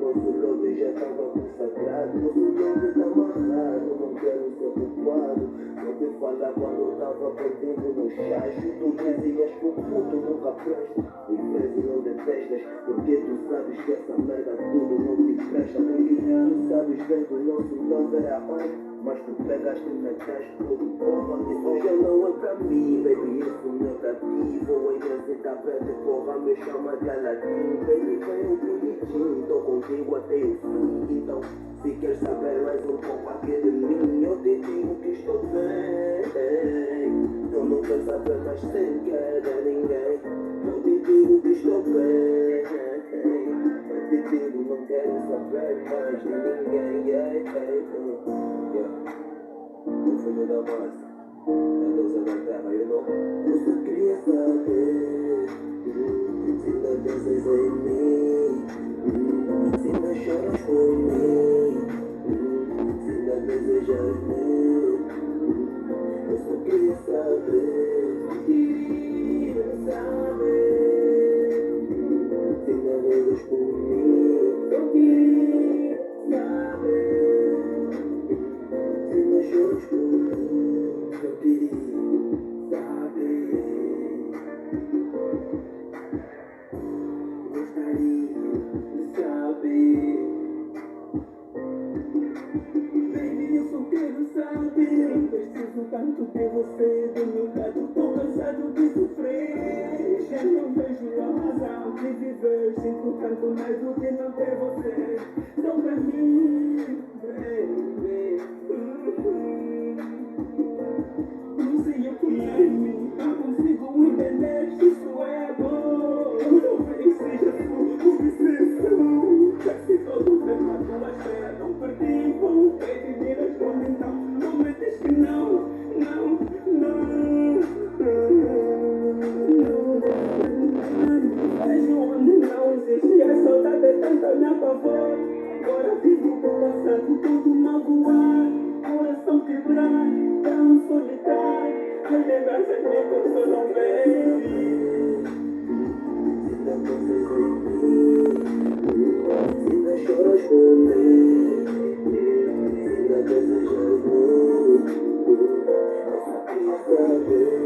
nosso love já estava consagrado. Nosso love tá amarrado, não quero ser culpado. Não te falar quando tava contigo no chás. Tu dizias que o puto nunca presta e vezes não detestas, porque tu sabes que essa merda tudo não te presta. Porque tu sabes bem que o nosso love era on, mas tu pegaste e meteste tudo. Porra, isso já não é pra mim, baby, isso não é pra ti. Vou em esse tapete, porra, me chama de Aladim. Baby, vem um bonitinho, tô contigo até o fim. Então, se queres saber mais um pouco aqui de mim, eu te digo que estou bem. Eu não quero saber mais sem querer ninguém. Eu te digo que estou bem. Eu te digo, não quero saber mais de ninguém. O filho da massa, a deusa da terra, you know. Eu só queria saber se ainda pensas em mim, se ainda choras por mim, se ainda desejas mim. Eu só queria saber, se ainda vezes por mim. Eu queria saber, se ainda choras por mim. Eu queria saber, gostaria de saber. Baby, eu só quero saber. Preciso tanto de você do meu lado. Tô cansado de sofrer. Já não vejo a razão de viver. Sinto tanto mais do que não ter você. Só pra mim, baby. Não sei o que é em mim. Não consigo entender se isso é amor. Talvez seja sua obsessão. Já se todo tempo a tua espera. Não perdi, voltei de me responde então. Não me diz que não, não, não. Vejo onde não existe a saudade é tanta me apavora. Agora vivo com o passado todo magoado. Coração quebrar, tão solitário. As lembranças me consolam, baby. Se não pensas em mim, se ainda choras por mim, se ainda desejas mim, eu só queria saber.